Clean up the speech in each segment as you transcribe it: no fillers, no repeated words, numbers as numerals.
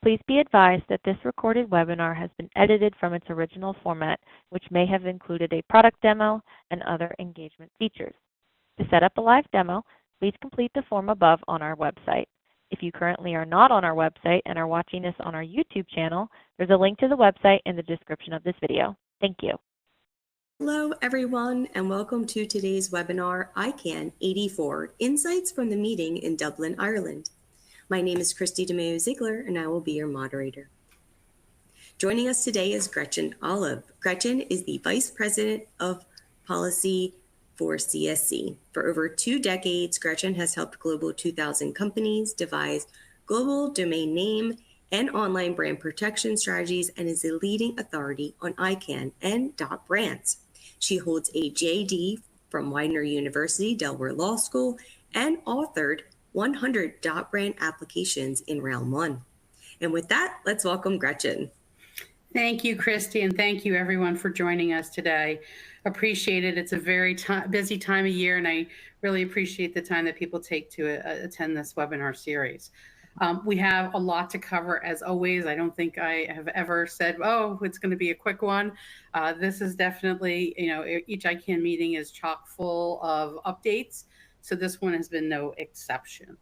Please be advised that this recorded webinar has been edited from its original format, which may have included a product demo and other engagement features. To set up a live demo, please complete the form above on our website. If you currently are not on our website and are watching this on our YouTube channel, there's a link to the website in the description of this video. Thank you. Hello, everyone, and welcome to today's webinar, ICANN 84, Insights from the Meeting in Dublin, Ireland. My name is Christy DeMeo-Ziegler, and I will be your moderator. Joining us today is Gretchen Olive. Gretchen is the Vice President of Policy for CSC. For over 2 decades, Gretchen has helped Global 2000 companies devise global domain name and online brand protection strategies and is a leading authority on ICANN and .brands. She holds a JD from Widener University, Delaware Law School, and authored 100 .brand applications in round 1. And with that, let's welcome Gretchen. Thank you, Christy, and thank you everyone for joining us today. Appreciate it. It's a very busy time of year, and I really appreciate the time that people take to attend this webinar series. We have a lot to cover, as always. I don't think I have ever said, oh, it's going to be a quick one. This is definitely, each ICANN meeting is chock full of updates, so this one has been no exception.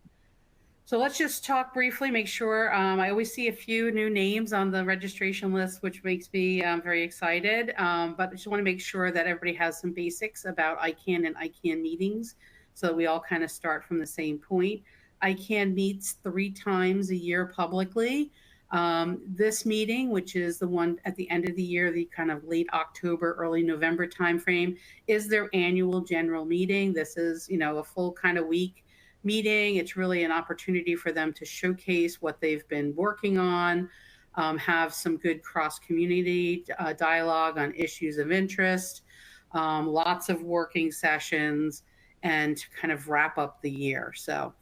So let's just talk briefly, make sure. I always see a few new names on the registration list, which makes me very excited. But I just want to make sure that everybody has some basics about ICANN and ICANN meetings, so that we all kind of start from the same point. ICANN meets 3 times a year publicly. This meeting, which is the one at the end of the year, the kind of late October, early November timeframe, is their annual general meeting. This is, a full kind of week meeting. It's really an opportunity for them to showcase what they've been working on, have some good cross-community dialogue on issues of interest, lots of working sessions, and to kind of wrap up the year. So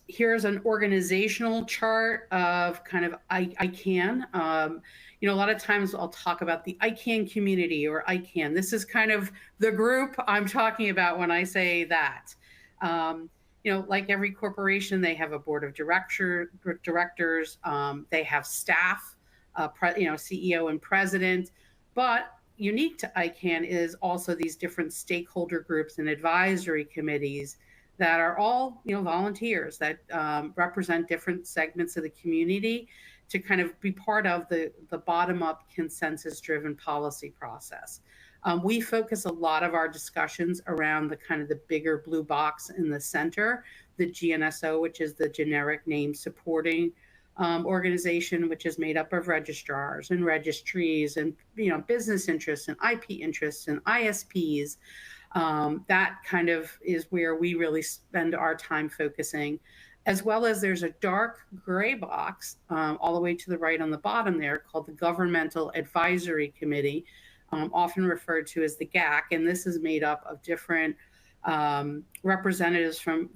here's an organizational chart of kind of ICANN. A lot of times I'll talk about the ICANN community or ICANN. This is kind of the group I'm talking about when I say that. Like every corporation, they have a board of directors, they have staff, CEO and president, but unique to ICANN is also these different stakeholder groups and advisory committees that are all, volunteers that represent different segments of the community to kind of be part of the bottom-up consensus-driven policy process. We focus a lot of our discussions around the kind of the bigger blue box in the center, the GNSO, which is the generic name supporting organization, which is made up of registrars and registries and business interests and IP interests and ISPs. That kind of is where we really spend our time focusing, as well as there's a dark gray box all the way to the right on the bottom there called the Governmental Advisory Committee, often referred to as the GAC, and this is made up of different representatives from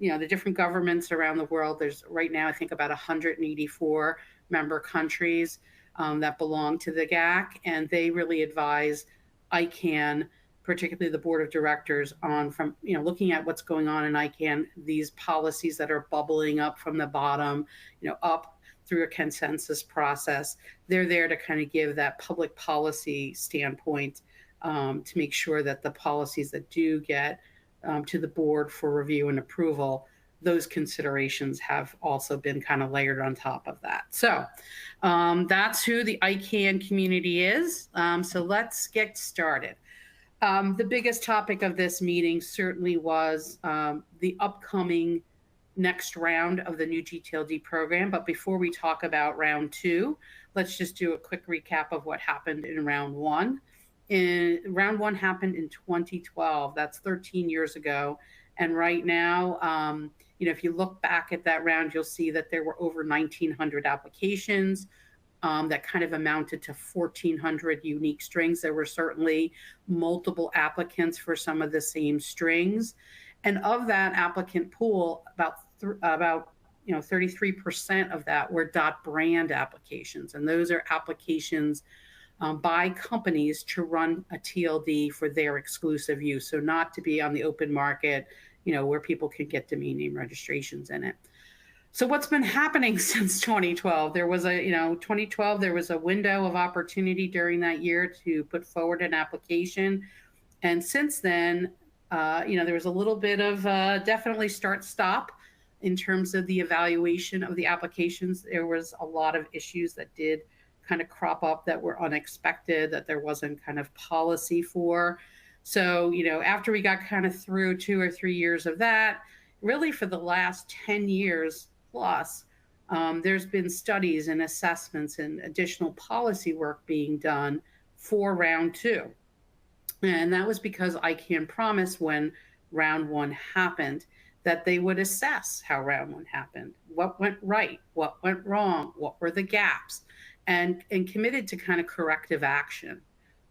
the different governments around the world. There's right now, I think, about 184 member countries that belong to the GAC, and they really advise ICANN, particularly the board of directors, on looking at what's going on in ICANN, these policies that are bubbling up from the bottom, up through a consensus process. They're there to kind of give that public policy standpoint to make sure that the policies that do get to the board for review and approval, those considerations have also been kind of layered on top of that. So that's who the ICANN community is. So let's get started. The biggest topic of this meeting certainly was the upcoming next round of the new gTLD program. But before we talk about round 2, let's just do a quick recap of what happened in round 1. Round 1 happened in 2012. That's 13 years ago. And right now, if you look back at that round, you'll see that there were over 1,900 applications that kind of amounted to 1,400 unique strings. There were certainly multiple applicants for some of the same strings. And of that applicant pool, about 33% of that were .brand applications. And those are applications by companies to run a TLD for their exclusive use. So not to be on the open market, where people can get domain name registrations in it. So what's been happening since 2012? There was a, 2012, there was a window of opportunity during that year to put forward an application. And since then, there was a little bit of definitely start-stop in terms of the evaluation of the applications. There was a lot of issues that did kind of crop up that were unexpected, that there wasn't kind of policy for. So, after we got kind of through 2 or 3 years of that, really for the last 10 years plus, there's been studies and assessments and additional policy work being done for round 2. And that was because ICANN promised when round 1 happened that they would assess how round 1 happened, what went right, what went wrong, what were the gaps, and committed to kind of corrective action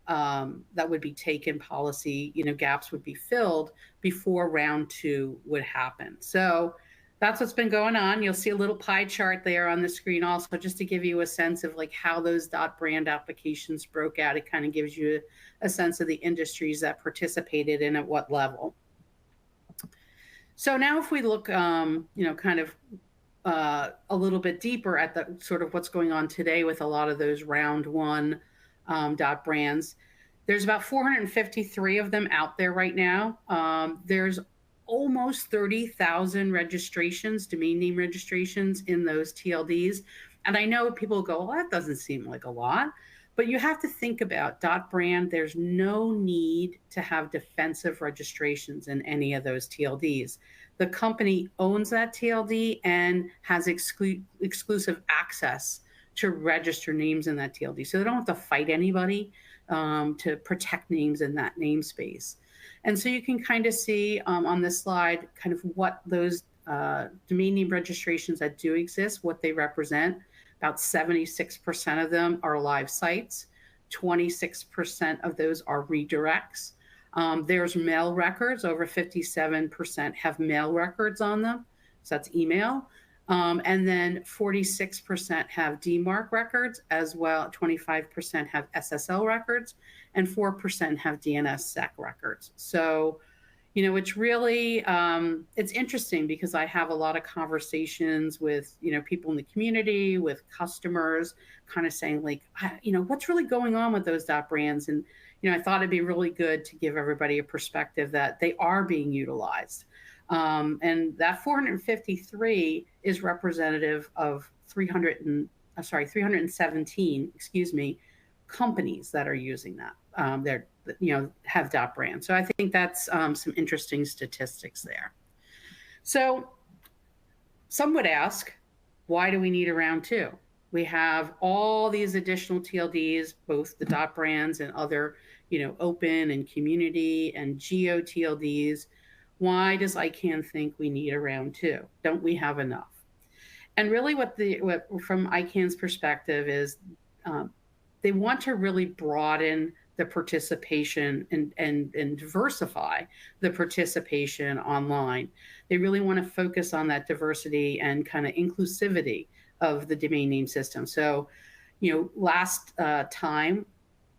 that would be taken, policy, gaps would be filled before round 2 would happen. So that's what's been going on. You'll see a little pie chart there on the screen also, just to give you a sense of like how those .brand applications broke out. It kind of gives you a sense of the industries that participated in at what level. So now if we look, kind of a little bit deeper at the sort of what's going on today with a lot of those round 1 .brands, there's about 453 of them out there right now. There's almost 30,000 registrations, domain name registrations in those TLDs. And I know people go, well, that doesn't seem like a lot, but you have to think about .brand. There's no need to have defensive registrations in any of those TLDs. The company owns that TLD and has exclusive access to register names in that TLD. So they don't have to fight anybody to protect names in that namespace. And so you can kind of see on this slide kind of what those domain name registrations that do exist, what they represent. About 76% of them are live sites. 26% of those are redirects. There's mail records. Over 57% have mail records on them. So that's email. And then 46% have DMARC records as well. 25% have SSL records, and 4% have DNSSEC records. So, it's really, it's interesting because I have a lot of conversations with, people in the community, with customers, kind of saying like, what's really going on with those .brands? And, I thought it'd be really good to give everybody a perspective that they are being utilized. And that 453 is representative of 317, companies that are using that. Have .brand. So I think that's some interesting statistics there. So some would ask, why do we need a round 2? We have all these additional TLDs, both the .brands and other, open and community and gTLDs. Why does ICANN think we need a round 2? Don't we have enough? And really what from ICANN's perspective is they want to really broaden the participation and diversify the participation online. They really want to focus on that diversity and kind of inclusivity of the domain name system. So, last time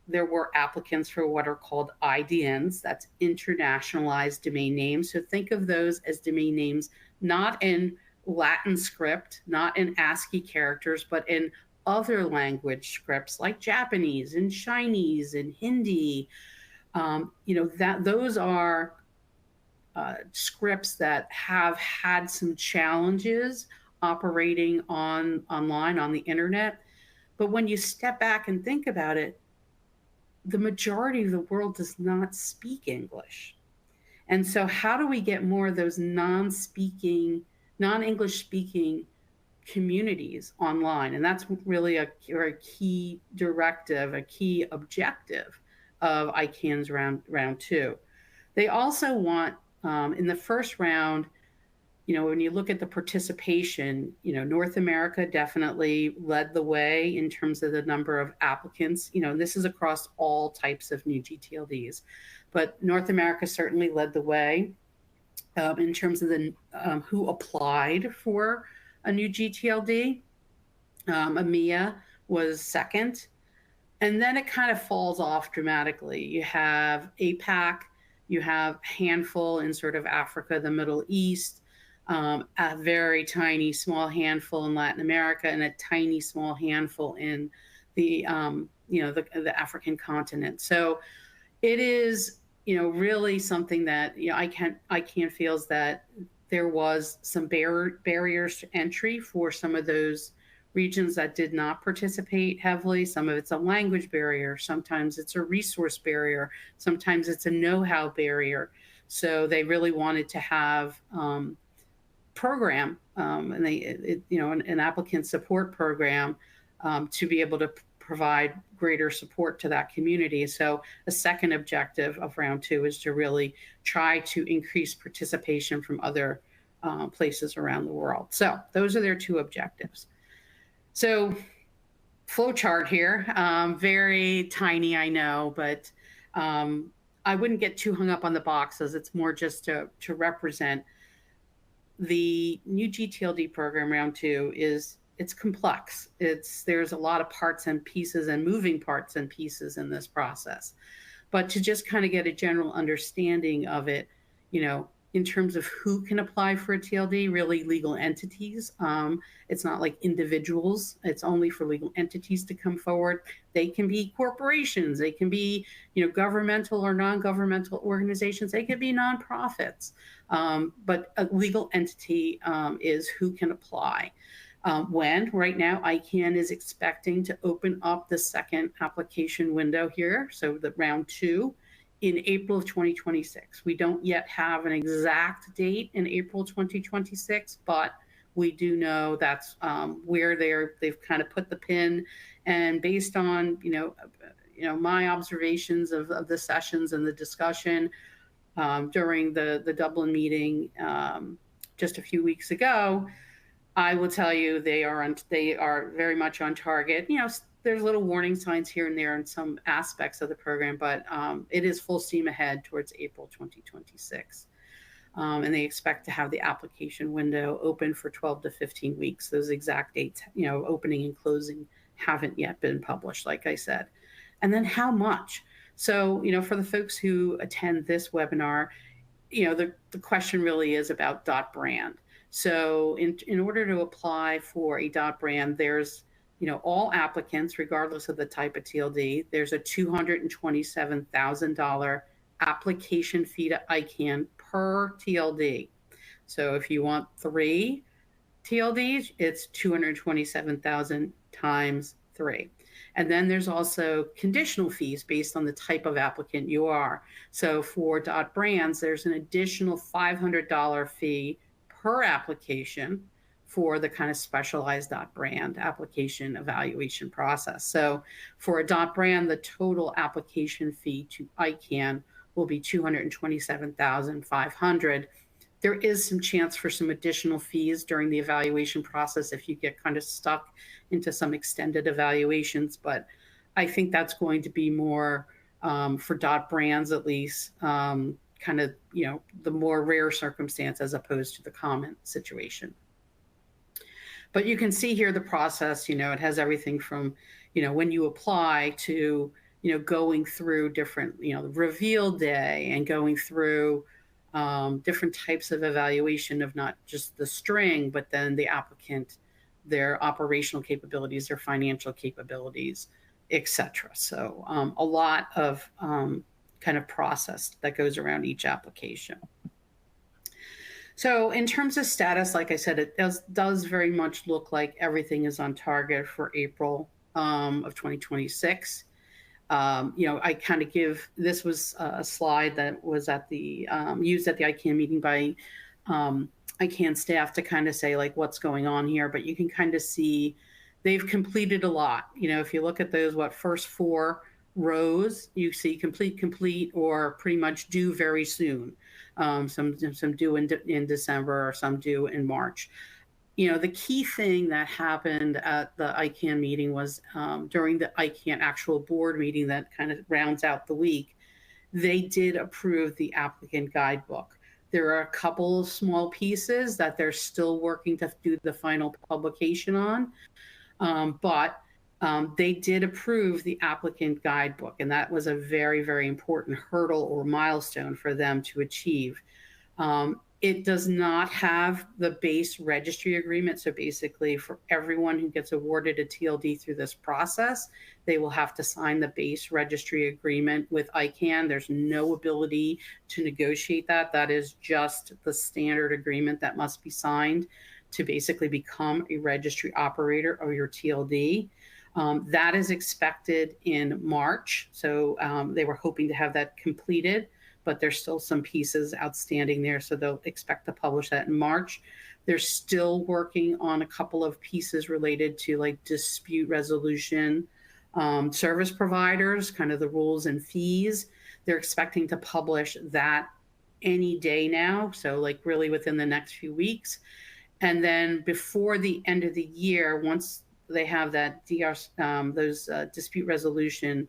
there were applicants for what are called IDNs, that's internationalized domain names. So think of those as domain names not in Latin script, not in ASCII characters, but in other language scripts like Japanese and Chinese and Hindi. Those are scripts that have had some challenges operating online on the internet. But when you step back and think about it, the majority of the world does not speak English. And so how do we get more of those non-English speaking communities online? And that's really a key directive, a key objective of ICANN's round 2. They also want, in the first round, when you look at the participation, North America definitely led the way in terms of the number of applicants. This is across all types of new gTLDs, but North America certainly led the way in terms of the who applied for a new gTLD. EMEA was second, and then it kind of falls off dramatically. You have APAC, you have handful in sort of Africa, the Middle East. a very tiny, small handful in Latin America, and a tiny, small handful in the the African continent. So it is, really something that ICANN feels that there was some barriers to entry for some of those regions that did not participate heavily. Some of it's a language barrier, sometimes it's a resource barrier, sometimes it's a know-how barrier. So they really wanted to have program, and an applicant support program, to be able to provide greater support to that community. So a second objective of round two is to really try to increase participation from other places around the world. So those are their two objectives. So flow chart here, very tiny, I know, but I wouldn't get too hung up on the boxes. It's more just to represent the new gTLD program round two. It's complex. There's a lot of parts and pieces and moving parts and pieces in this process. But to just kind of get a general understanding of it, in terms of who can apply for a TLD, really legal entities. It's not like individuals. It's only for legal entities to come forward. They can be corporations. They can be, governmental or non-governmental organizations. They could be nonprofits. But a legal entity is who can apply. Right now, ICANN is expecting to open up the second application window here, so the round two, in April of 2026. We don't yet have an exact date in April 2026, but we do know that's where they've kind of put the pin. And based on my observations of the sessions and the discussion during the Dublin meeting just a few weeks ago, I will tell you they are very much on target. There's little warning signs here and there in some aspects of the program, but it is full steam ahead towards April 2026. And they expect to have the application window open for 12 to 15 weeks. Those exact dates, opening and closing, haven't yet been published, like I said. And then how much? So, for the folks who attend this webinar, the question really is about .brand. So in order to apply for a .brand, there's, all applicants, regardless of the type of TLD, there's a $227,000 application fee to ICANN per TLD. So if you want 3 TLDs, it's 227,000 times 3. And then there's also conditional fees based on the type of applicant you are. So for .brands, there's an additional $500 fee per application for the kind of specialized .brand application evaluation process. So for a .brand, the total application fee to ICANN will be $227,500. There is some chance for some additional fees during the evaluation process if you get kind of stuck into some extended evaluations, but I think that's going to be more for .brands at least, kind of, the more rare circumstance as opposed to the common situation. But you can see here the process, it has everything from, when you apply to, going through different, reveal day and going through different types of evaluation of not just the string, but then the applicant, their operational capabilities, their financial capabilities, etc. So a lot of kind of process that goes around each application. So in terms of status, like I said, it does very much look like everything is on target for April of 2026. I kind of this was a slide that was at the used at the ICANN meeting by ICANN staff to kind of say like what's going on here, but you can kind of see they've completed a lot. If you look at those first 4 rows, you see complete, or pretty much due very soon. Some due in December, or some due in March. The key thing that happened at the ICANN meeting was during the ICANN actual board meeting that kind of rounds out the week, they did approve the applicant guidebook. There are a couple of small pieces that they're still working to do the final publication on, but they did approve the applicant guidebook, and that was a very, very important hurdle or milestone for them to achieve. It does not have the base registry agreement. So basically, for everyone who gets awarded a TLD through this process, they will have to sign the base registry agreement with ICANN. There's no ability to negotiate that. That is just the standard agreement that must be signed to basically become a registry operator of your TLD. That is expected in March. So they were hoping to have that completed, but there's still some pieces outstanding there. So they'll expect to publish that in March. They're still working on a couple of pieces related to like dispute resolution, service providers, kind of the rules and fees. They're expecting to publish that any day now. So like really within the next few weeks. And then before the end of the year, once they have that those dispute resolution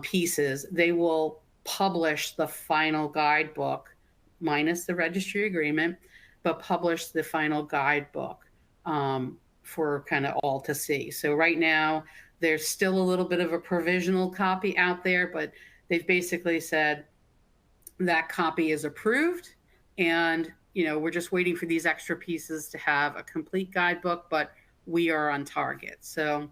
pieces, they will publish the final guidebook minus the registry agreement, but publish the final guidebook for kind of all to see. So right now, there's still a little bit of a provisional copy out there, but they've basically said that copy is approved, and we're just waiting for these extra pieces to have a complete guidebook, but we are on target. So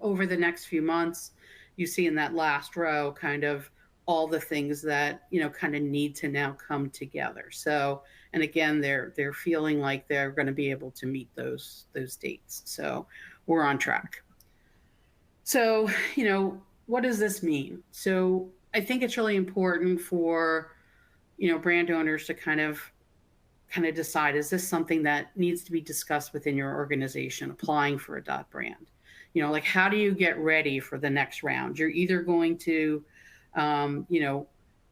over the next few months, you see in that last row kind of all the things that kind of need to now come together. So, and again, they're feeling like they're going to be able to meet those dates. So we're on track. So what does this mean? So I think it's really important for brand owners to kind of decide, is this something that needs to be discussed within your organization, applying for a .brand? Like how do you get ready for the next round? You're either going to,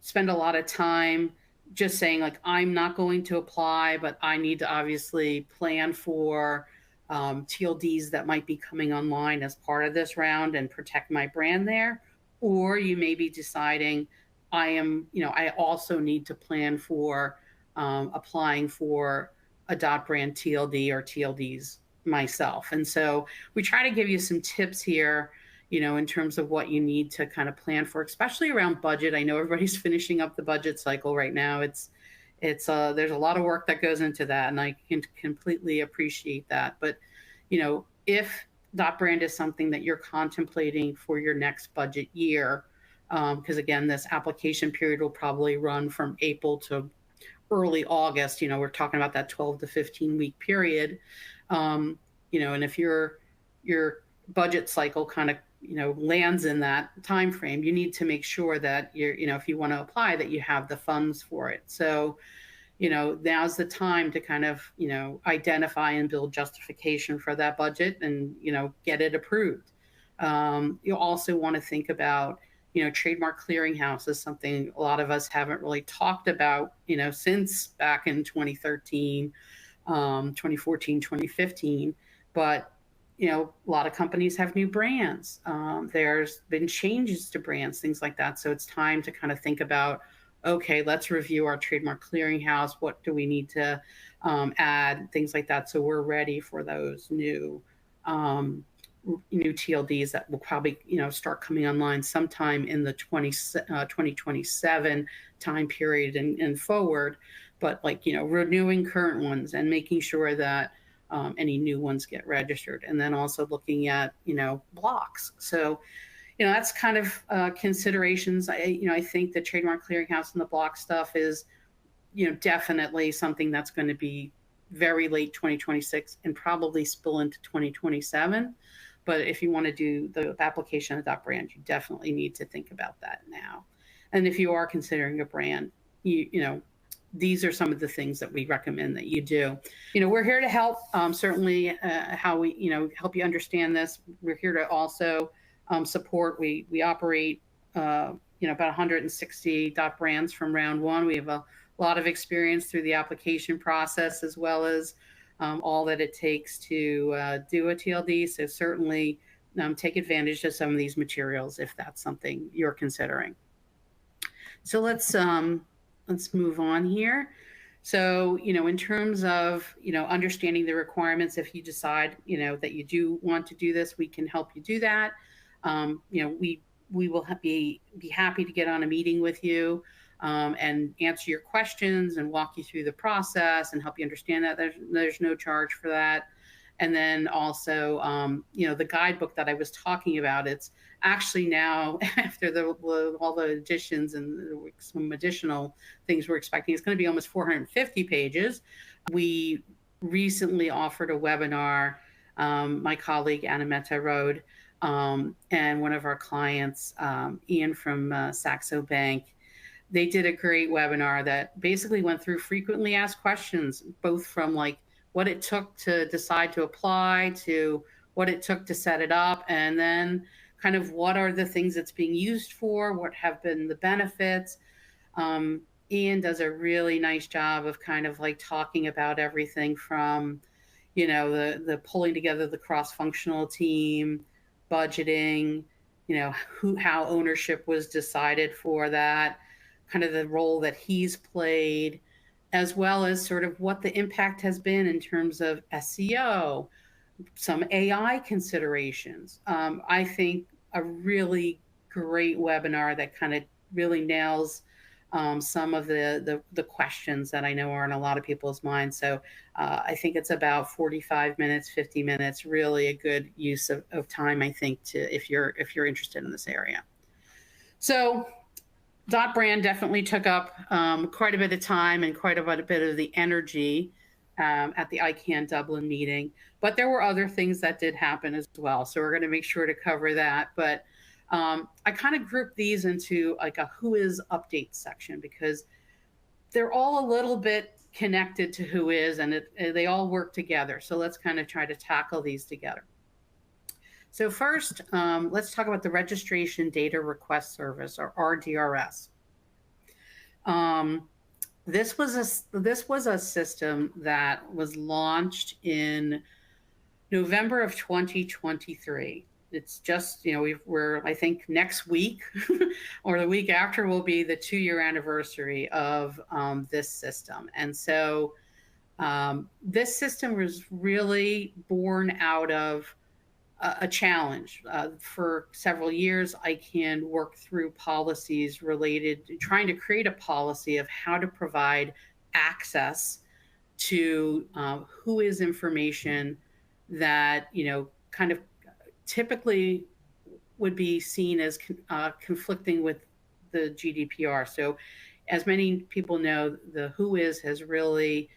spend a lot of time just saying like, I'm not going to apply, but I need to obviously plan for TLDs that might be coming online as part of this round and protect my brand there. Or you may be deciding I also need to plan for applying for a .brand TLD or TLDs myself. And so we try to give you some tips here, in terms of what you need to kind of plan for, especially around budget. I know everybody's finishing up the budget cycle right now. It's there's a lot of work that goes into that, and I can completely appreciate that. But, if .brand is something that you're contemplating for your next budget year, because again, this application period will probably run from April to early August. We're talking about that 12 to 15 week period. And if your budget cycle kind of lands in that time frame, you need to make sure that if you want to apply, that you have the funds for it. So now's the time to kind of identify and build justification for that budget and get it approved. You also want to think about trademark clearinghouse is something a lot of us haven't really talked about since back in 2013, 2014, 2015. But a lot of companies have new brands. There's been changes to brands, things like that. So it's time to kind of think about, okay, let's review our trademark clearinghouse. What do we need to add? Things like that. So we're ready for those new TLDs that will probably start coming online sometime in the 2027 time period and forward. But renewing current ones and making sure that any new ones get registered, and then also looking at blocks. So that's kind of considerations. I think the trademark clearinghouse and the block stuff is definitely something that's going to be very late 2026 and probably spill into 2027. But if you want to do the application of .brand, you definitely need to think about that now. And if you are considering a brand, these are some of the things that we recommend that you do. We're here to help. Certainly, how we help you understand this. We're here to also support. We operate about 160 .brands from round one. We have a lot of experience through the application process, as well as all that it takes to do a TLD. So certainly take advantage of some of these materials if that's something you're considering. So let's move on here. So, in terms of, understanding the requirements, if you decide, that you do want to do this, we can help you do that. We will be happy to get on a meeting with you and answer your questions and walk you through the process and help you understand that. There's no charge for that. And then also, the guidebook that I was talking about, it's actually now, after all the additions and some additional things we're expecting, it's going to be almost 450 pages. We recently offered a webinar, my colleague Anna Mehta Road, and one of our clients, Ian from Saxo Bank. They did a great webinar that basically went through frequently asked questions, both from like what it took to decide to apply to what it took to set it up, and then kind of what are the things it's being used for, what have been the benefits. Ian does a really nice job of kind of like talking about everything from, the pulling together the cross-functional team, budgeting, how ownership was decided for that, kind of the role that he's played, as well as sort of what the impact has been in terms of SEO, some AI considerations. I think a really great webinar that kind of really nails some of the questions that I know are in a lot of people's minds. So I think it's about 45 minutes, 50 minutes, really a good use of time, I think, if you're interested in this area. So .brand definitely took up quite a bit of time and quite a bit of the energy at the ICANN Dublin meeting. But there were other things that did happen as well. So we're going to make sure to cover that. But I kind of grouped these into like a who is update section, because they're all a little bit connected to who is, and they all work together. So let's kind of try to tackle these together. So first, let's talk about the Registration Data Request Service, or RDRS. This was a system that was launched in November of 2023. It's just, we're I think next week or the week after will be the 2-year anniversary of this system. And so this system was really born out of a challenge. For several years, ICANN worked through policies related to trying to create a policy of how to provide access to who is information that, kind of typically would be seen as conflicting with the GDPR. So as many people know, the who is has really,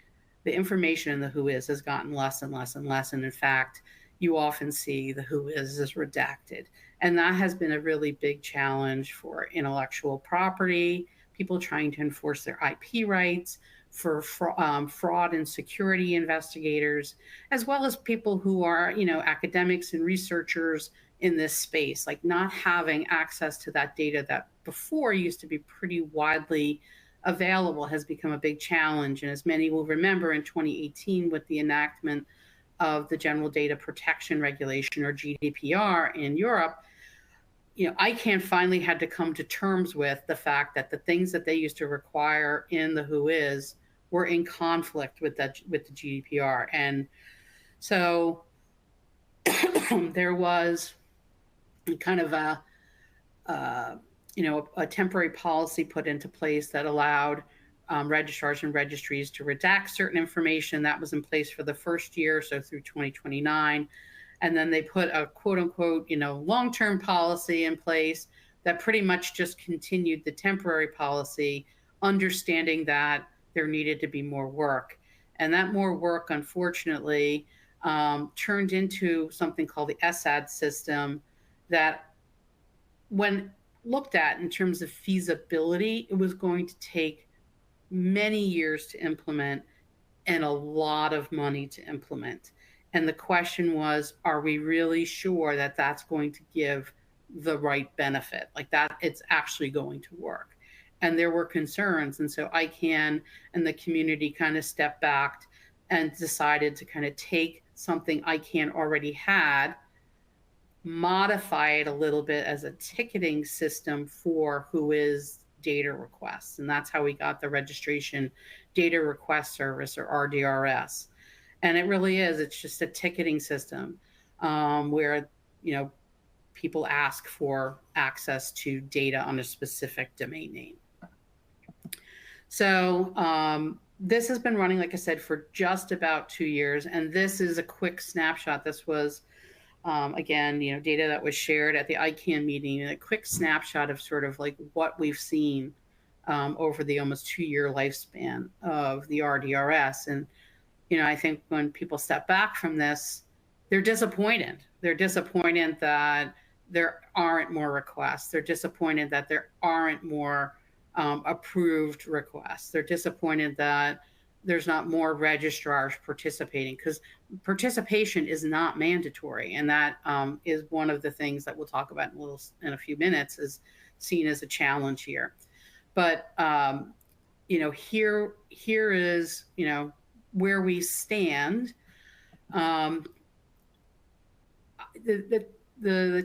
the information in the who is has gotten less and less and less. And in fact, you often see the who is redacted. And that has been a really big challenge for intellectual property, people trying to enforce their IP rights, for fraud and security investigators, as well as people who are, academics and researchers in this space, like not having access to that data that before used to be pretty widely available has become a big challenge. And as many will remember, in 2018, with the enactment of the General Data Protection Regulation, or GDPR, in Europe, ICANN finally had to come to terms with the fact that the things that they used to require in the who is were in conflict with the GDPR. And so there was kind of a temporary policy put into place that allowed registrars and registries to redact certain information. That was in place for the first year, so through 2029. And then they put a quote unquote, long-term policy in place that pretty much just continued the temporary policy, understanding that there needed to be more work. And that more work, unfortunately, turned into something called the SAD system that, when looked at in terms of feasibility, it was going to take many years to implement and a lot of money to implement. And the question was, are we really sure that that's going to give the right benefit, like that it's actually going to work? And there were concerns. And so ICANN and the community kind of stepped back and decided to kind of take something ICANN already had, modify it a little bit as a ticketing system for who is data requests. And that's how we got the Registration Data Request Service, or RDRS. And it really is, it's just a ticketing system where, people ask for access to data on a specific domain name. So this has been running, like I said, for just about 2 years. And this is a quick snapshot. This was, again, data that was shared at the ICANN meeting, and a quick snapshot of sort of like what we've seen over the almost 2-year lifespan of the RDRS. And, I think when people step back from this, they're disappointed. They're disappointed that there aren't more requests. They're disappointed that there aren't more approved requests. They're disappointed that there's not more registrars participating, because participation is not mandatory, and that is one of the things that we'll talk about in a few minutes, is seen as a challenge here. But here is where we stand. The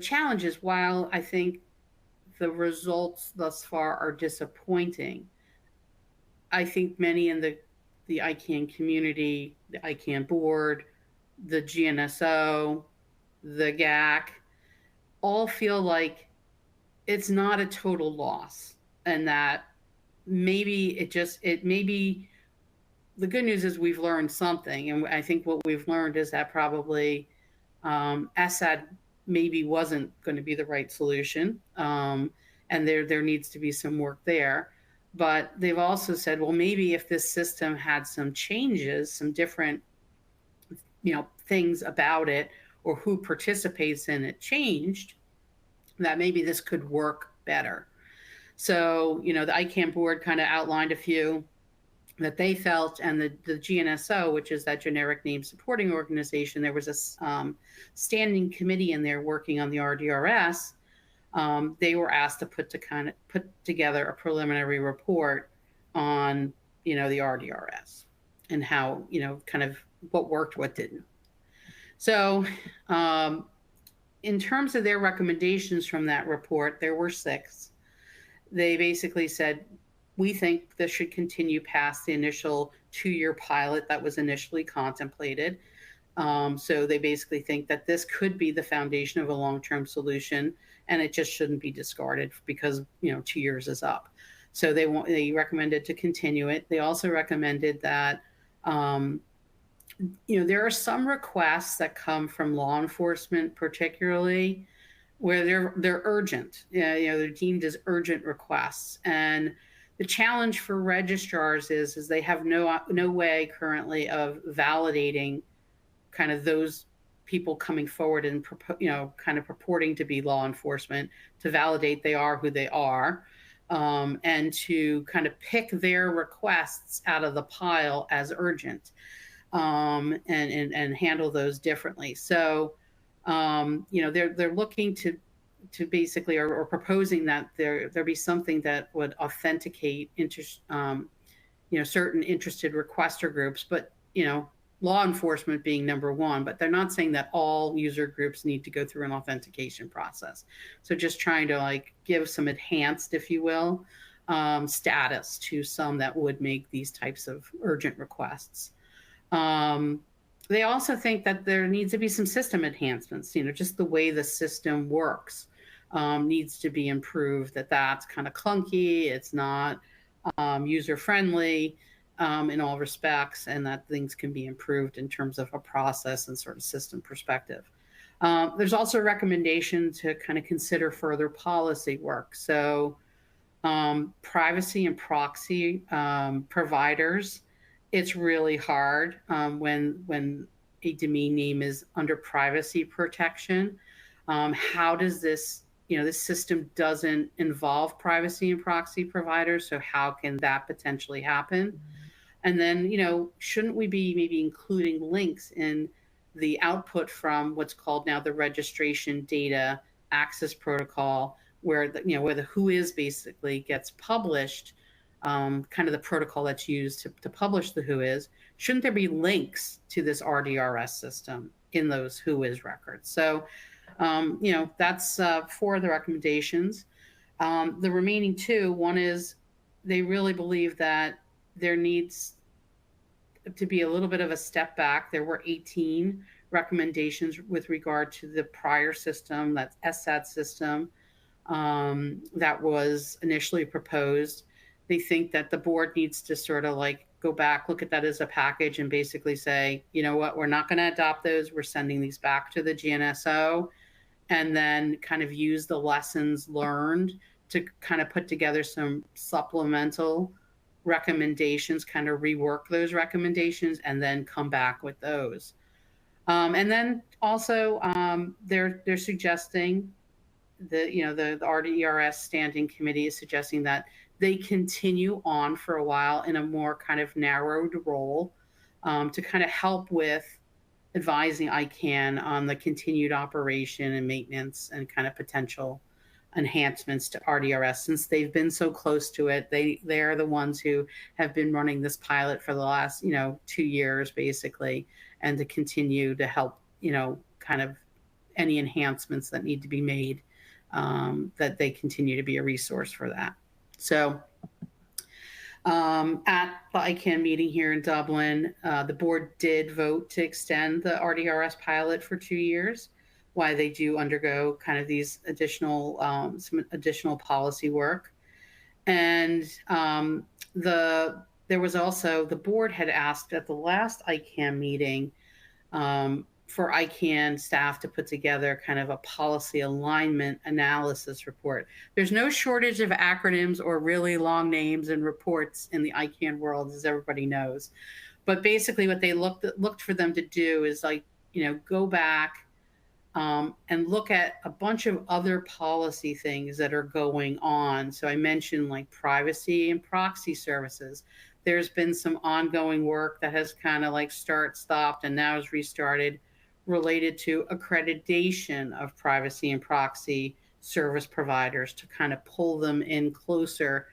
challenge is, while I think the results thus far are disappointing, I think many in the ICANN community, the ICANN board, the GNSO, the GAC, all feel like it's not a total loss, and that maybe the good news is we've learned something. And I think what we've learned is that probably SAD maybe wasn't going to be the right solution. And there needs to be some work there. But they've also said, well, maybe if this system had some changes, some different, things about it, or who participates in it changed, that maybe this could work better. So, the ICANN board kind of outlined a few that they felt, and the GNSO, which is that generic name supporting organization, there was a standing committee in there working on the RDRS. They were asked to put together a preliminary report on, the RDRS, and how, kind of what worked, what didn't. So in terms of their recommendations from that report, there were 6. They basically said, we think this should continue past the initial 2-year pilot that was initially contemplated. So they basically think that this could be the foundation of a long-term solution, and it just shouldn't be discarded because 2 years is up. So they recommended to continue it. They also recommended that there are some requests that come from law enforcement, particularly, where they're urgent. They're deemed as urgent requests, and the challenge for registrars is they have no way currently of validating kind of those people coming forward and kind of purporting to be law enforcement, to validate they are who they are, and to kind of pick their requests out of the pile as urgent, and handle those differently. So they're looking to basically, or proposing that there be something that would authenticate certain interested requester groups, but law enforcement being number one. But they're not saying that all user groups need to go through an authentication process. So just trying to give some enhanced, if you will, status to some that would make these types of urgent requests. They also think that there needs to be some system enhancements, just the way the system works needs to be improved, that's kind of clunky, it's not user-friendly in all respects, and that things can be improved in terms of a process and sort of system perspective. There's also a recommendation to kind of consider further policy work. So privacy and proxy providers, it's really hard when a domain name is under privacy protection. How does this, this system doesn't involve privacy and proxy providers, so how can that potentially happen? And then, shouldn't we be maybe including links in the output from what's called now the registration data access protocol, where the who is basically gets published, kind of the protocol that's used to publish the who is? Shouldn't there be links to this RDRS system in those who is records? So, that's 4 of the recommendations. The remaining 2, one is they really believe that there needs to be a little bit of a step back. There were 18 recommendations with regard to the prior system, that's SAD system, that was initially proposed. they think that the board needs to sort of like go back, look at that as a package, and basically say, you know what, we're not going to adopt those. We're sending these back to the GNSO, and then kind of use the lessons learned to kind of put together some supplemental recommendations, kind of rework those recommendations, and then come back with those. And then also, they're suggesting the RDERS Standing Committee is suggesting that they continue on for a while in a more kind of narrowed role, to kind of help with advising ICANN on the continued operation and maintenance and kind of potential enhancements to RDRS. Since they've been so close to it, they're the ones who have been running this pilot for the last 2 years basically, and to continue to help kind of any enhancements that need to be made, that they continue to be a resource for that. So at the ICANN meeting here in Dublin, the board did vote to extend the RDRS pilot for 2 years while they do undergo kind of these additional some additional policy work. And there was also, the board had asked at the last ICANN meeting for ICANN staff to put together kind of a policy alignment analysis report. There's no shortage of acronyms or really long names and reports in the ICANN world, as everybody knows. But basically what they looked for them to do is go back and look at a bunch of other policy things that are going on. So I mentioned like privacy and proxy services. There's been some ongoing work that has kind of like stopped, and now is restarted, related to accreditation of privacy and proxy service providers to kind of pull them in closer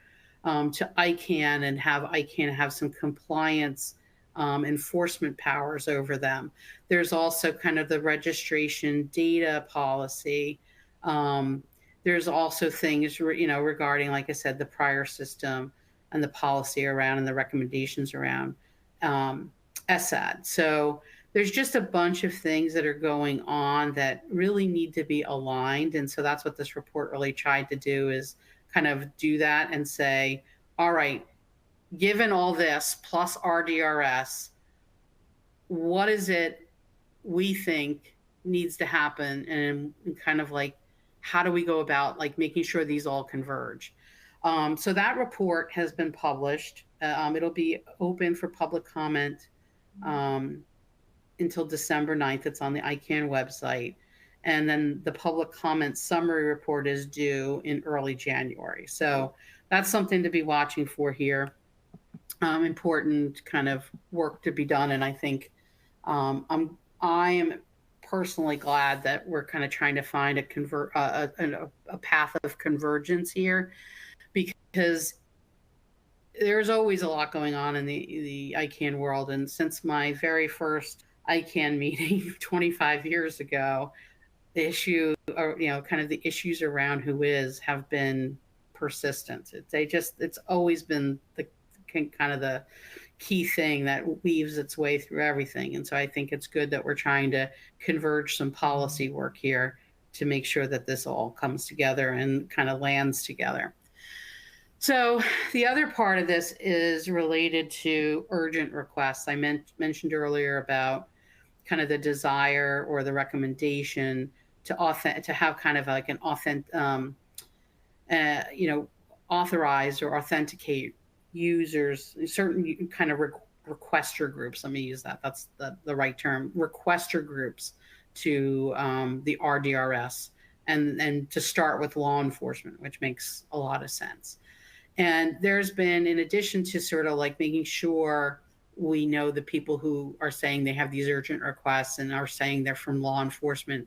to ICANN and have ICANN have some compliance enforcement powers over them. There's also kind of the registration data policy. There's also things, regarding, like I said, the prior system and the policy around and the recommendations around SAD. So there's just a bunch of things that are going on that really need to be aligned. And so that's what this report really tried to do, is kind of do that and say, all right, given all this plus RDRS, what is it we think needs to happen, and kind of like, how do we go about like making sure these all converge? So that report has been published. It'll be open for public comment until December 9th. It's on the ICANN website. And then the public comment summary report is due in early January. So that's something to be watching for here. Important kind of work to be done. And I think I am personally glad that we're kind of trying to find a path of convergence here, because there's always a lot going on in the ICANN world. And since my very first ICANN meeting 25 years ago, the issue, or kind of the issues around WHOIS have been persistent. It's always been the kind of the key thing that weaves its way through everything. And so I think it's good that we're trying to converge some policy work here to make sure that this all comes together and kind of lands together. So the other part of this is related to urgent requests. I mentioned earlier about kind of the desire or the recommendation to have kind of like an authorize or authenticate users, certain kind of requester groups. Let me use that. That's the right term. Requester groups to the RDRS, and to start with law enforcement, which makes a lot of sense. And there's been, in addition to sort of like making sure we know the people who are saying they have these urgent requests and are saying they're from law enforcement,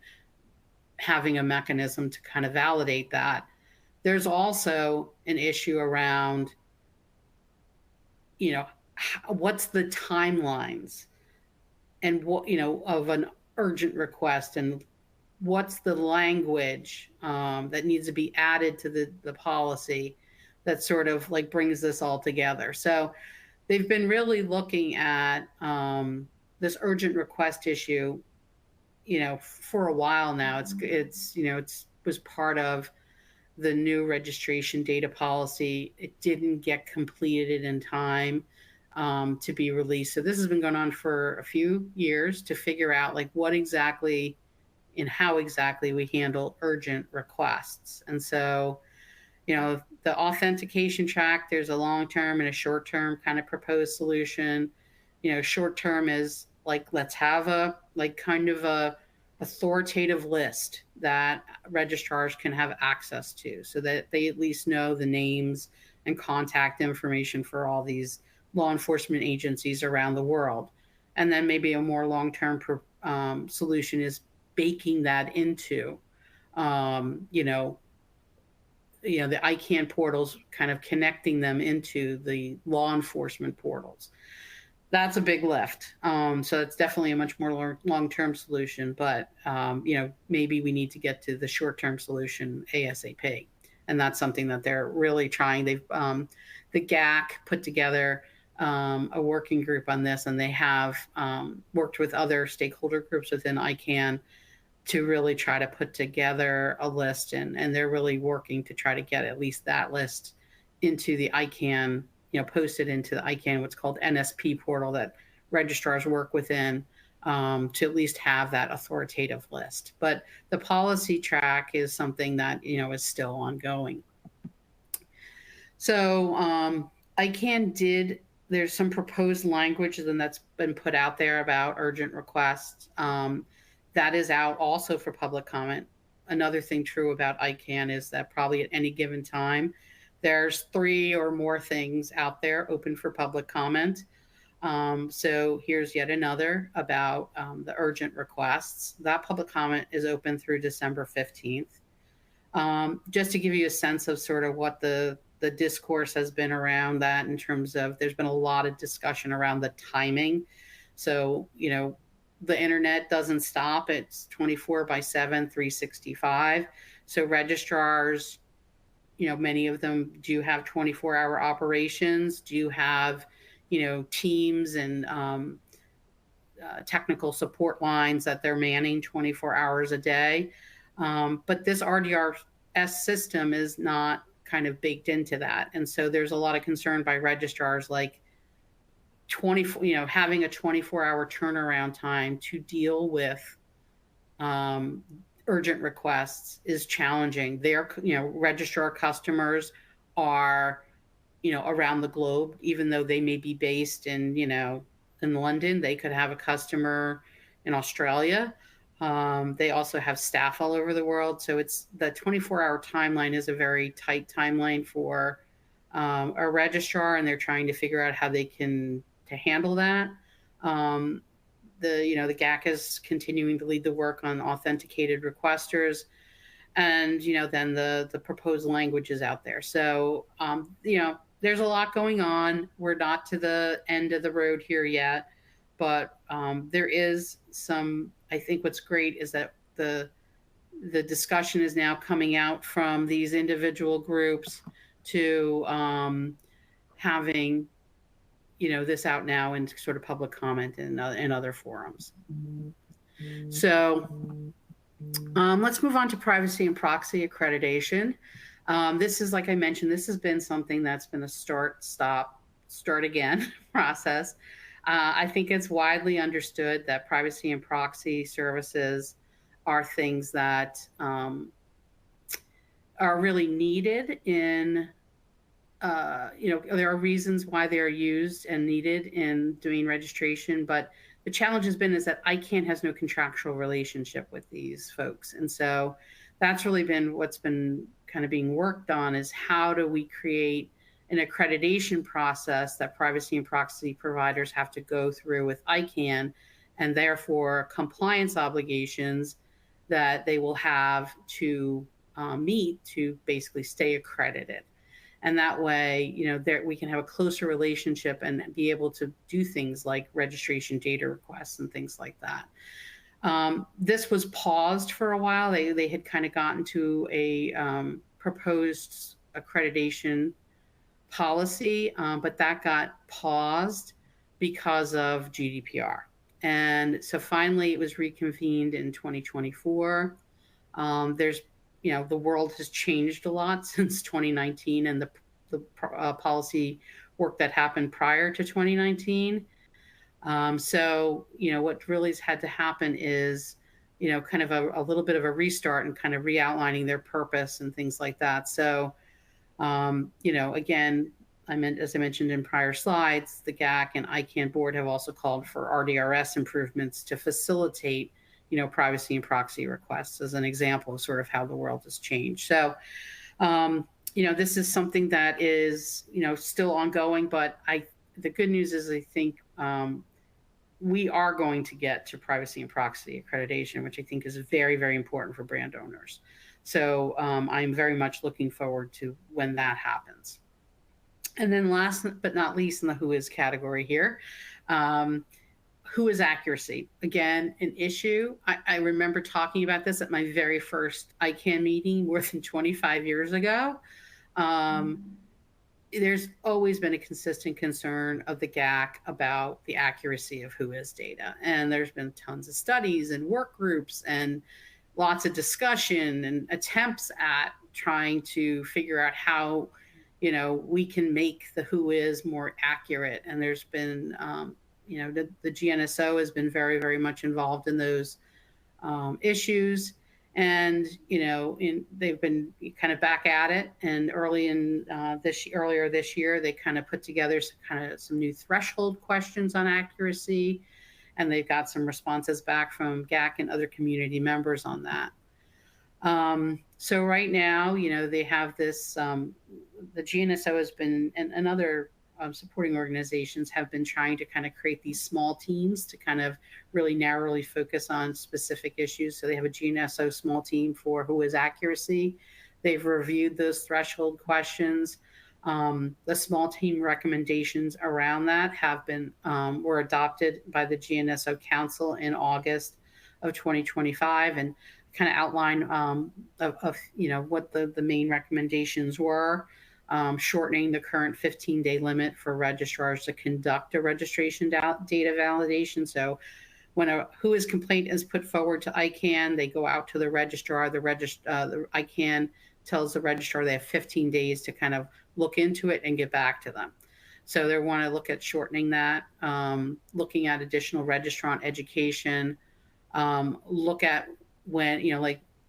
having a mechanism to kind of validate that, there's also an issue around, what's the timelines and what, of an urgent request, and what's the language that needs to be added to the policy that sort of like brings this all together. So they've been really looking at this urgent request issue, for a while now. It was part of the new registration data policy. It didn't get completed in time to be released. So this has been going on for a few years to figure out like what exactly and how exactly we handle urgent requests. And so, the authentication track, there's a long-term and a short-term kind of proposed solution. Short-term is like, let's have a kind of a authoritative list that registrars can have access to so that they at least know the names and contact information for all these law enforcement agencies around the world. And then maybe a more long-term solution is baking that into, the ICANN portals, kind of connecting them into the law enforcement portals. That's a big lift. So it's definitely a much more long-term solution, but maybe we need to get to the short-term solution ASAP. And that's something that they're really trying. They've the GAC put together a working group on this, and they have worked with other stakeholder groups within ICANN to really try to put together a list, and they're really working to try to get at least that list into the ICANN, posted into the ICANN, what's called NSP portal that registrars work within, to at least have that authoritative list. But the policy track is something that, is still ongoing. So ICANN there's some proposed language and that's been put out there about urgent requests. That is out also for public comment. Another thing true about ICANN is that probably at any given time, there's 3 or more things out there open for public comment. So here's yet another about the urgent requests. That public comment is open through December 15th. Just to give you a sense of sort of what the discourse has been around that, in terms of there's been a lot of discussion around the timing. So, the internet doesn't stop. It's 24/7, 365. So registrars, many of them do have 24-hour operations, do have, teams and technical support lines that they're manning 24 hours a day. But this RDRS system is not kind of baked into that. And so there's a lot of concern by registrars, like, having a 24-hour turnaround time to deal with urgent requests is challenging. Their, registrar customers are, around the globe, even though they may be based in, in London. They could have a customer in Australia. They also have staff all over the world. So it's the 24-hour timeline is a very tight timeline for a registrar, and they're trying to figure out how they can to handle that. The GAC is continuing to lead the work on authenticated requesters, and then the proposed language is out there. So there's a lot going on. We're not to the end of the road here yet, but there is some. I think what's great is that the discussion is now coming out from these individual groups to having this out now in sort of public comment and other forums. So let's move on to privacy and proxy accreditation. This is, like I mentioned, this has been something that's been a start, stop, start again process. I think it's widely understood that privacy and proxy services are things that are really needed in there are reasons why they are used and needed in doing registration, but the challenge has been is that ICANN has no contractual relationship with these folks. And so that's really been what's been kind of being worked on, is how do we create an accreditation process that privacy and proxy providers have to go through with ICANN, and therefore compliance obligations that they will have to meet to basically stay accredited. And that way, we can have a closer relationship and be able to do things like registration data requests and things like that. This was paused for a while. They had kind of gotten to a proposed accreditation policy, but that got paused because of GDPR. And so finally it was reconvened in 2024. There's the world has changed a lot since 2019 and the policy work that happened prior to 2019. So, what really has had to happen is, kind of a little bit of a restart and kind of re-outlining their purpose and things like that. So, again, as I mentioned in prior slides, the GAC and ICANN board have also called for RDRS improvements to facilitate, privacy and proxy requests, as an example of sort of how the world has changed. So, this is something that is, still ongoing, but the good news is I think we are going to get to privacy and proxy accreditation, which I think is very, very important for brand owners. So I'm very much looking forward to when that happens. And then last but not least in the who is category here, who is accuracy? Again, an issue. I remember talking about this at my very first ICANN meeting more than 25 years ago. There's always been a consistent concern of the GAC about the accuracy of who is data. And there's been tons of studies and work groups and lots of discussion and attempts at trying to figure out how, we can make the who is more accurate. And there's been, the GNSO has been very, very much involved in those issues. And they've been kind of back at it. And earlier this year, they kind of put together some new threshold questions on accuracy, and they've got some responses back from GAC and other community members on that. So right now, they have this. The GNSO has been, and other supporting organizations have been trying to kind of create these small teams to kind of really narrowly focus on specific issues. So they have a GNSO small team for who is accuracy. They've reviewed those threshold questions. The small team recommendations around that have been were adopted by the GNSO Council in August of 2025, and kind of outline what the main recommendations were. Shortening the current 15-day limit for registrars to conduct a registration data validation. So when a who is complaint is put forward to ICANN, they go out to the registrar. The ICANN tells the registrar they have 15 days to kind of look into it and get back to them. So they want to look at shortening that, looking at additional registrant education, look at when,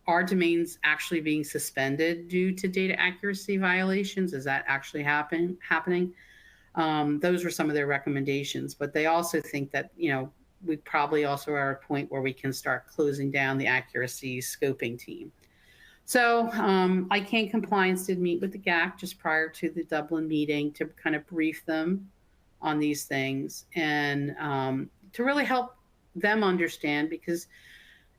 are domains actually being suspended due to data accuracy violations? Is that actually happening? Those were some of their recommendations, but they also think that, we probably also are at a point where we can start closing down the accuracy scoping team. So ICANN Compliance did meet with the GAC just prior to the Dublin meeting to kind of brief them on these things and to really help them understand, because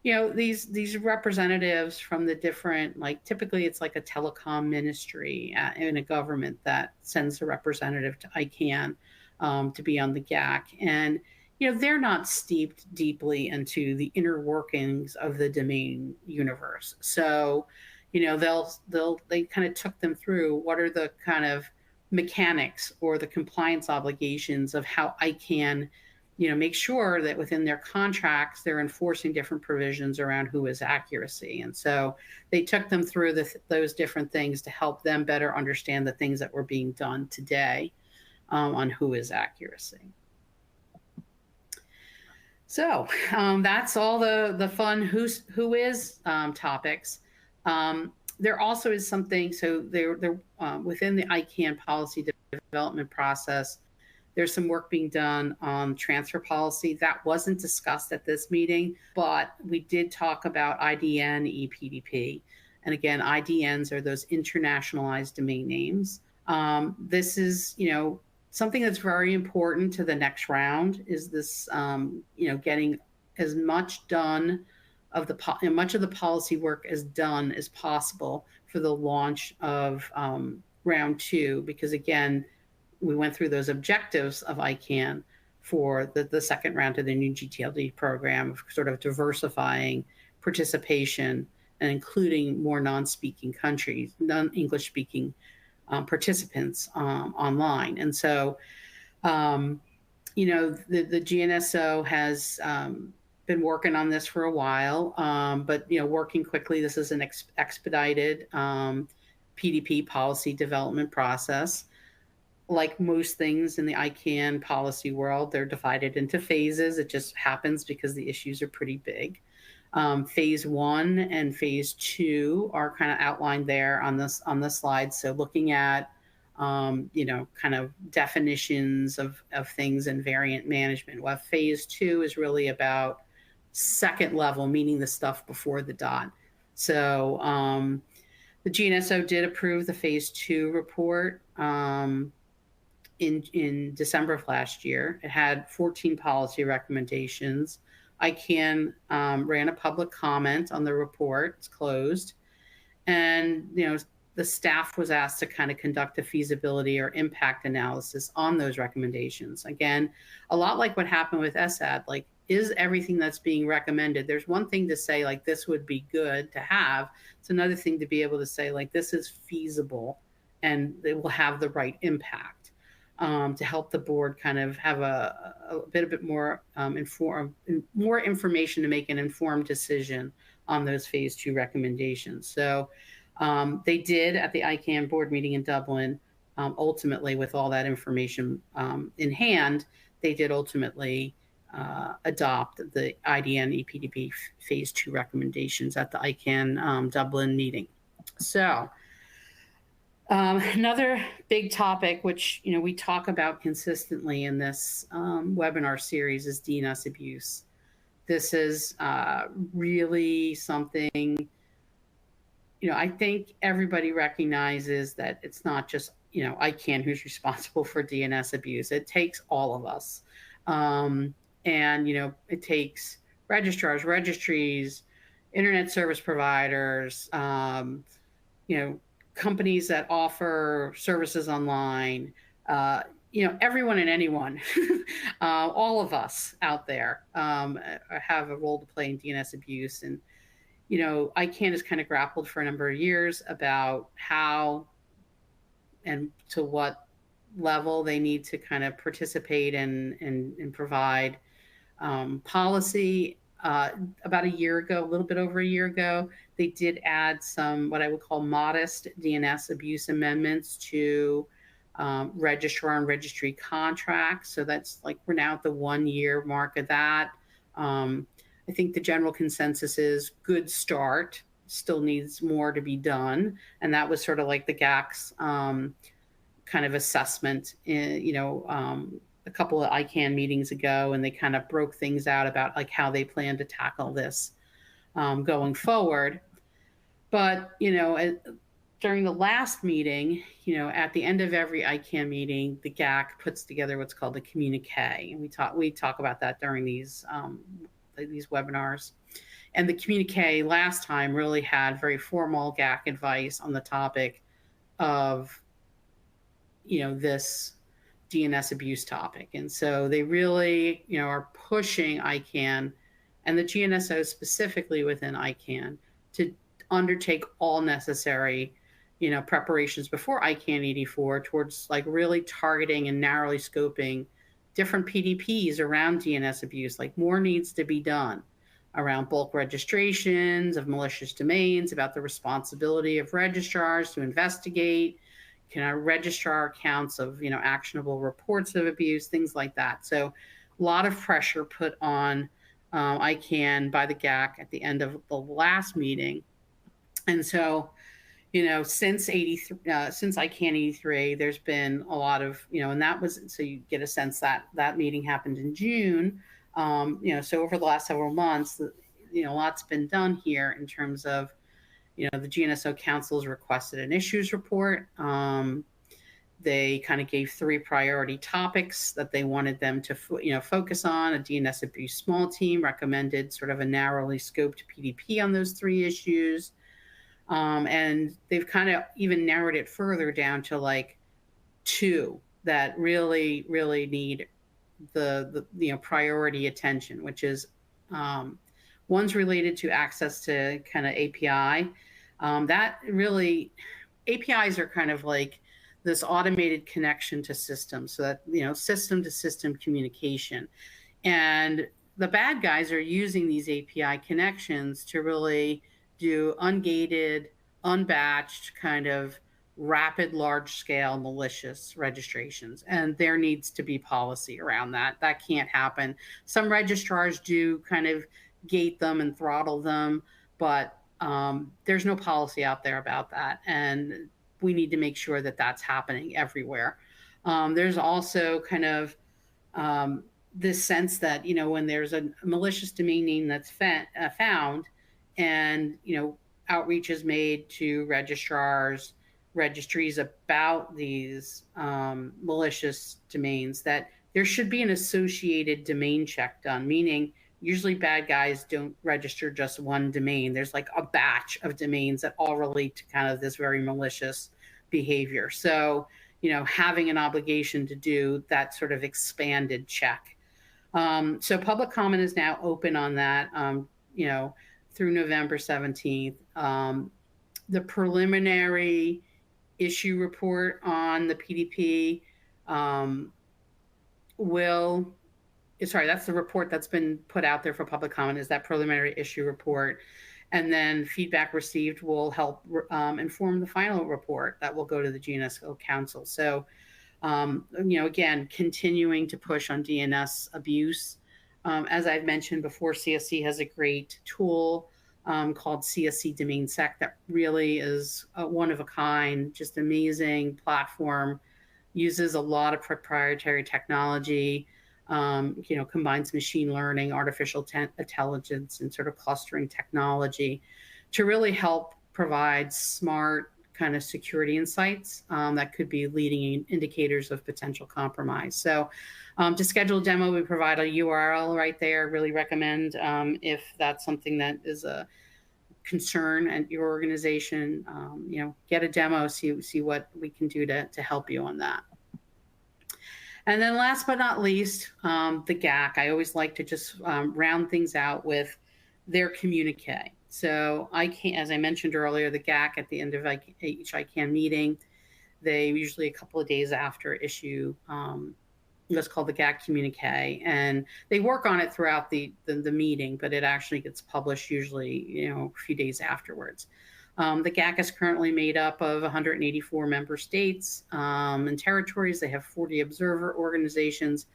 these representatives from the different, typically it's like a telecom ministry in a government that sends a representative to ICANN to be on the GAC. And, they're not steeped deeply into the inner workings of the domain universe. So, they kind of took them through what are the kind of mechanics or the compliance obligations of how ICANN make sure that within their contracts, they're enforcing different provisions around who is accuracy. And so they took them through those different things to help them better understand the things that were being done today on who is accuracy. So that's all the fun who is topics. There also is something, so they're within the ICANN policy development process, there's some work being done on transfer policy. That wasn't discussed at this meeting, but we did talk about IDN, EPDP. And again, IDNs are those internationalized domain names. This is, something that's very important to the next round is this, getting as much done of much of the policy work as done as possible for the launch of round 2, because again, we went through those objectives of ICANN for the second round of the new gTLD program, of sort of diversifying participation and including more non-speaking countries, non-English speaking participants online. And so, the GNSO has been working on this for a while, but working quickly. This is an expedited PDP policy development process. Like most things in the ICANN policy world, they're divided into phases. It just happens because the issues are pretty big. Phase 1 and phase 2 are kind of outlined there on the slide. So looking at kind of definitions of things and variant management. While phase 2 is really about second level, meaning the stuff before the dot. So the GNSO did approve the phase 2 report in December of last year. It had 14 policy recommendations. ICANN ran a public comment on the report. It's closed. And, the staff was asked to kind of conduct a feasibility or impact analysis on those recommendations. Again, a lot like what happened with SAD, like, is everything that's being recommended? There's one thing to say, like, this would be good to have. It's another thing to be able to say, like, this is feasible and it will have the right impact. To help the board kind of have a bit more more information to make an informed decision on those phase 2 recommendations. So they did at the ICANN board meeting in Dublin, ultimately with all that information in hand, they did ultimately adopt the IDN EPDP phase 2 recommendations at the ICANN Dublin meeting. So another big topic, which we talk about consistently in this webinar series, is DNS abuse. This is really something, I think everybody recognizes that it's not just ICANN who's responsible for DNS abuse. It takes all of us, and it takes registrars, registries, internet service providers, companies that offer services online, everyone and anyone, all of us out there have a role to play in DNS abuse. And, ICANN has kind of grappled for a number of years about how and to what level they need to kind of participate and provide policy. About a year ago, a little bit over a year ago, they did add some what I would call modest DNS abuse amendments to registrar and registry contracts. So that's like we're now at the 1-year mark of that. I think the general consensus is good start, still needs more to be done. And that was sort of like the GAC's kind of assessment a couple of ICANN meetings ago, and they kind of broke things out about like how they plan to tackle this going forward. But, during the last meeting, at the end of every ICANN meeting, the GAC puts together what's called a communique. And we talk about that during these webinars. And the communique last time really had very formal GAC advice on the topic of, this DNS abuse topic. And so they really, are pushing ICANN and the GNSO specifically within ICANN to undertake all necessary, preparations before ICANN 84 towards like really targeting and narrowly scoping different PDPs around DNS abuse. Like more needs to be done around bulk registrations of malicious domains, about the responsibility of registrars to investigate, registrar accounts of actionable reports of abuse, things like that. So a lot of pressure put on ICANN by the GAC at the end of the last meeting. And so since ICANN 83, there's been a lot of and that was, so you get a sense that that meeting happened in June. So over the last several months, a lot's been done here in terms of the GNSO Council's requested an issues report. They kind of gave 3 priority topics that they wanted them to focus on. A DNS abuse small team recommended sort of a narrowly scoped PDP on those 3 issues. And they've kind of even narrowed it further down to like 2 that really, really need the priority attention, which is one's related to access to kind of API. That really, APIs are kind of like this automated connection to systems, so that system to system communication. And the bad guys are using these API connections to really do ungated, unbatched, kind of rapid, large-scale malicious registrations. And there needs to be policy around that. That can't happen. Some registrars do kind of gate them and throttle them, but there's no policy out there about that. And we need to make sure that that's happening everywhere. There's also kind of this sense that, when there's a malicious domain name that's found, and, outreach is made to registrars, registries about these malicious domains, that there should be an associated domain check done, meaning usually bad guys don't register just one domain. There's like a batch of domains that all relate to kind of this very malicious behavior. So, having an obligation to do that sort of expanded check. So public comment is now open on that, through November 17th. The preliminary issue report on the PDP that's the report that's been put out there for public comment, is that preliminary issue report. And then feedback received will help inform the final report that will go to the GNSO Council. So, again, continuing to push on DNS abuse. As I've mentioned before, CSC has a great tool called CSC Domain Sec that really is a one of a kind, just amazing platform, uses a lot of proprietary technology, combines machine learning, artificial intelligence, and sort of clustering technology to really help provide smart kind of security insights that could be leading indicators of potential compromise. So to schedule a demo, we provide a URL right there. Really recommend if that's something that is a concern at your organization, get a demo, see what we can do to help you on that. And then last but not least, the GAC. I always like to just round things out with their communique. So as I mentioned earlier, the GAC at the end of each ICANN meeting, they usually a couple of days after issue what's called the GAC communique, and they work on it throughout the meeting, but it actually gets published usually a few days afterwards. The GAC is currently made up of 184 member states and territories. They have 40 observer organizations.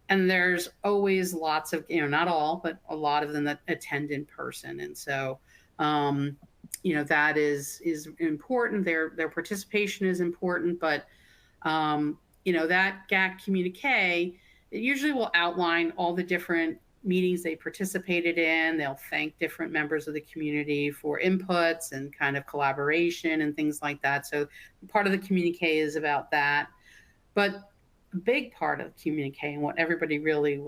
And there's always lots of, not all, but a lot of them that attend in person. And so, that is important. Their participation is important, but, that GAC communique, it usually will outline all the different meetings they participated in. They'll thank different members of the community for inputs and kind of collaboration and things like that. So part of the communique is about that. But a big part of the communique and what everybody really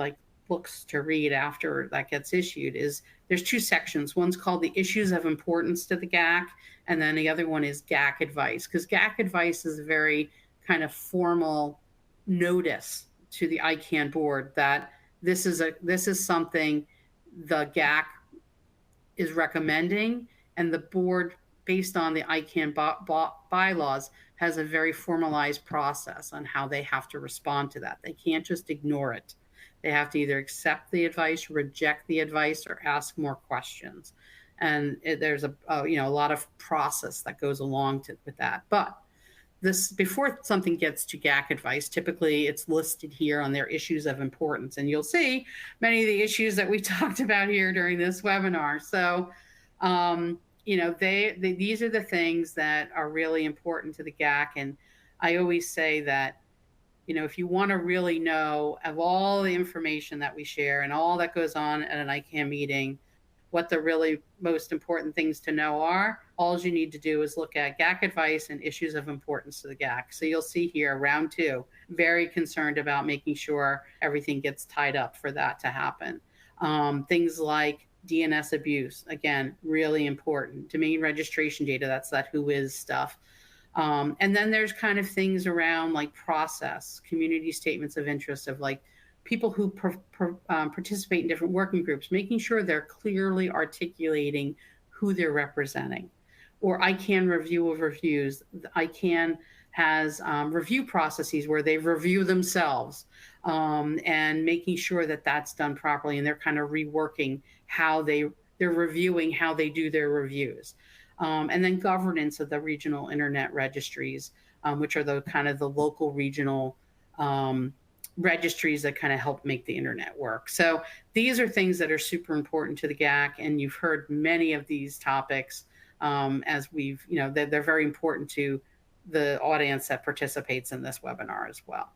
looks to read after that gets issued is there's two sections. One's called the issues of importance to the GAC, and then the other one is GAC advice, because GAC advice is a very kind of formal notice to the ICANN board that this is something the GAC is recommending, and the board, based on the ICANN bylaws, has a very formalized process on how they have to respond to that. They can't just ignore it. They have to either accept the advice, reject the advice, or ask more questions. And there's a lot of process that goes along with that. But before something gets to GAC advice, typically it's listed here on their issues of importance. And you'll see many of the issues that we talked about here during this webinar. So, these are the things that are really important to the GAC. And I always say that, if you want to really know of all the information that we share and all that goes on at an ICANN meeting, what the really most important things to know are, all you need to do is look at GAC advice and issues of importance to the GAC. So you'll see here, round 2, very concerned about making sure everything gets tied up for that to happen. Things like DNS abuse, again, really important. Domain registration data, that's that whois stuff. And then there's kind of things around like process, community statements of interest of people who participate in different working groups, making sure they're clearly articulating who they're representing. Or ICANN review of reviews. ICANN has review processes where they review themselves. and making sure that that's done properly. And they're kind of reworking how they're reviewing how they do their reviews. And then governance of the regional internet registries, which are the kind of the local regional registries that kind of help make the internet work. So these are things that are super important to the GAC, and you've heard many of these topics as we've, they're very important to the audience that participates in this webinar as well.